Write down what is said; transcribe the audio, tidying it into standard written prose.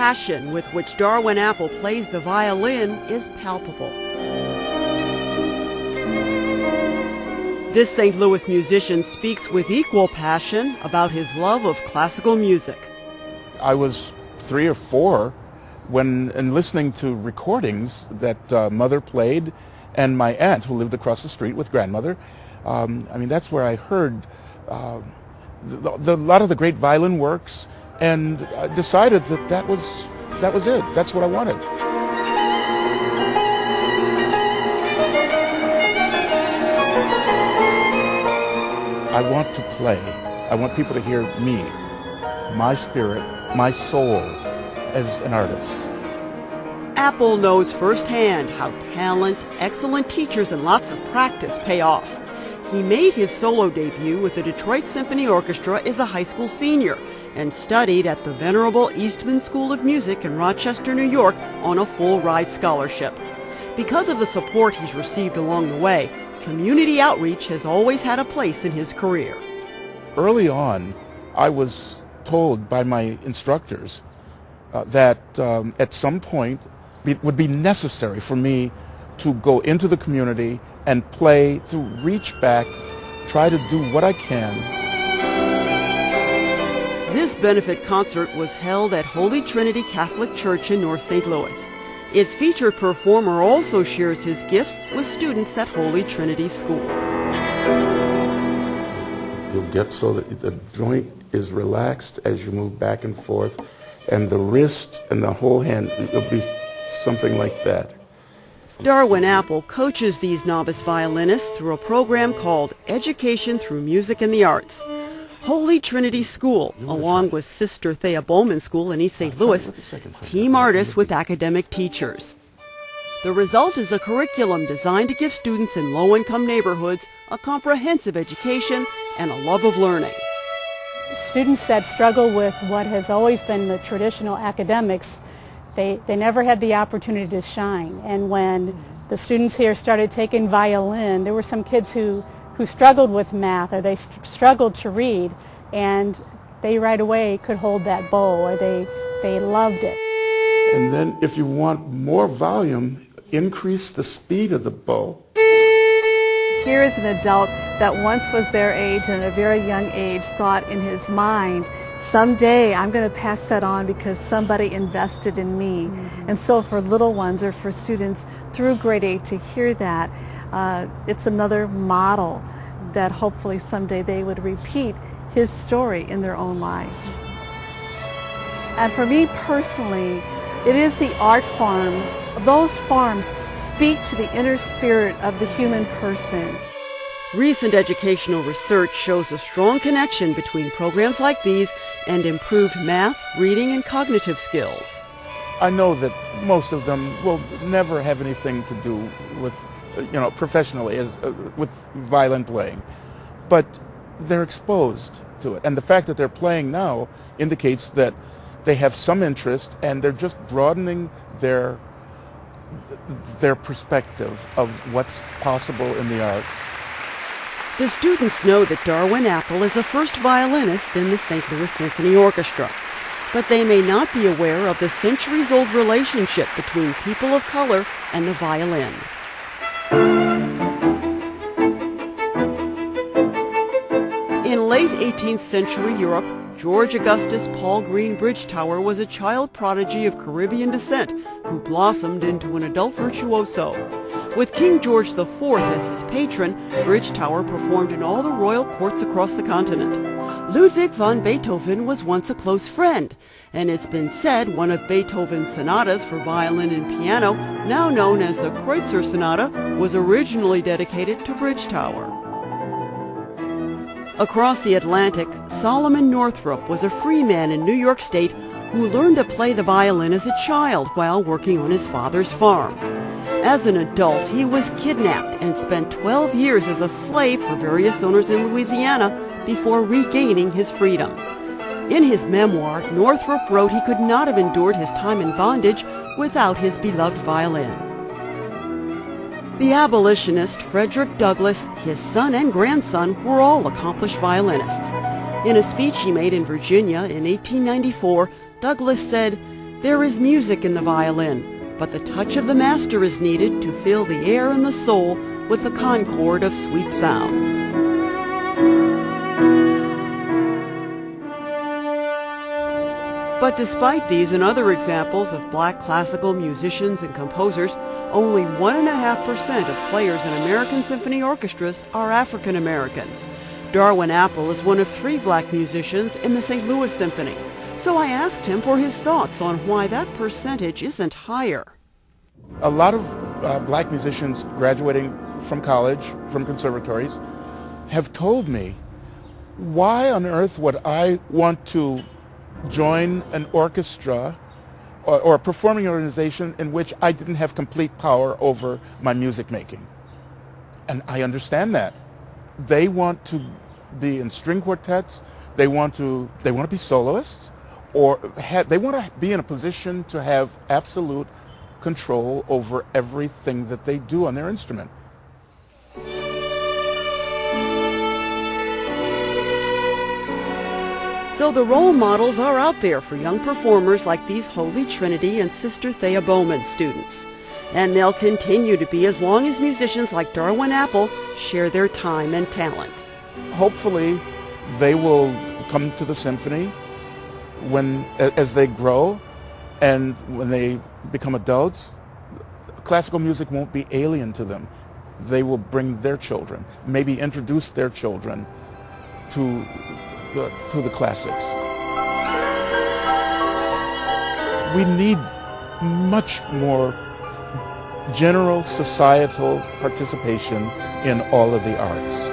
passion with which Darwyn Apple plays the violin is palpable. This St. Louis musician speaks with equal passion about his love of classical music. I was 3 or 4 and listening to recordings that Mother played, and my aunt, who lived across the street with grandmother. That's where I heard a lot of the great violin works, and decided that was it. That's what I wanted. I want to play. I want people to hear me, my spirit, my soul as an artist. Apple knows firsthand how talent, excellent teachers, and lots of practice pay off. He made his solo debut with the Detroit Symphony Orchestra as a high school senior and studied at the venerable Eastman School of Music in Rochester, New York on a full-ride scholarship. Because of the support he's received along the way, community outreach has always had a place in his career. Early on, I was told by my instructors that at some point it would be necessary for me to go into the community and play, to reach back, try to do what I can. This benefit concert was held at Holy Trinity Catholic Church in North St. Louis. Its featured performer also shares his gifts with students at Holy Trinity School. You'll get so that the joint is relaxed as you move back and forth, and the wrist and the whole hand, it'll be something like that. Darwyn Apple coaches these novice violinists through a program called Education Through Music and the Arts. Holy Trinity School, along with Sister Thea Bowman School in East St. Louis, team artists with academic teachers. The result is a curriculum designed to give students in low-income neighborhoods a comprehensive education and a love of learning. Students that struggle with what has always been the traditional academics, they never had the opportunity to shine. And when the students here started taking violin, there were some kids who struggled with math, or they struggled to read, and they right away could hold that bow, or they loved it. And then if you want more volume, increase the speed of the bow. Here is an adult that once was their age and at a very young age thought in his mind, someday I'm going to pass that on because somebody invested in me. And so for little ones or for students through grade 8 to hear that, it's another model that hopefully someday they would repeat his story in their own life. And for me personally, it is the art form. Those forms speak to the inner spirit of the human person. Recent educational research shows a strong connection between programs like these and improved math, reading, and cognitive skills. I know that most of them will never have anything to do with, professionally with violin playing, but they're exposed to it. And the fact that they're playing now indicates that they have some interest, and they're just broadening their perspective of what's possible in the arts. The students know that Darwyn Apple is a first violinist in the St. Louis Symphony Orchestra, but they may not be aware of the centuries-old relationship between people of color and the violin. In late 18th century Europe, George Augustus Paul Green Bridgetower was a child prodigy of Caribbean descent who blossomed into an adult virtuoso. With King George IV as his patron, Bridgetower performed in all the royal courts across the continent. Ludwig van Beethoven was once a close friend, and it's been said one of Beethoven's sonatas for violin and piano, now known as the Kreutzer Sonata, was originally dedicated to Bridgetower. Across the Atlantic, Solomon Northrop was a free man in New York State who learned to play the violin as a child while working on his father's farm. As an adult, he was kidnapped and spent 12 years as a slave for various owners in Louisiana before regaining his freedom. In his memoir, Northrop wrote he could not have endured his time in bondage without his beloved violin. The abolitionist Frederick Douglass, his son and grandson, were all accomplished violinists. In a speech he made in Virginia in 1894, Douglass said, There is music in the violin, but the touch of the master is needed to fill the air and the soul with the concord of sweet sounds. But despite these and other examples of black classical musicians and composers, only 1.5% of players in American symphony orchestras are African American. Darwyn Apple is one of 3 black musicians in the St. Louis Symphony. So I asked him for his thoughts on why that percentage isn't higher. A lot of black musicians graduating from college, from conservatories, have told me, why on earth would I want to join an orchestra or a performing organization in which I didn't have complete power over my music making? And I understand that. They want to be in string quartets, they want to be soloists, or they want to be in a position to have absolute control over everything that they do on their instrument. So the role models are out there for young performers like these Holy Trinity and Sister Thea Bowman students. And they'll continue to be as long as musicians like Darwyn Apple share their time and talent. Hopefully they will come to the symphony as they grow, and when they become adults, classical music won't be alien to them. They will bring their children, maybe introduce their children to the classics. We need much more general societal participation in all of the arts.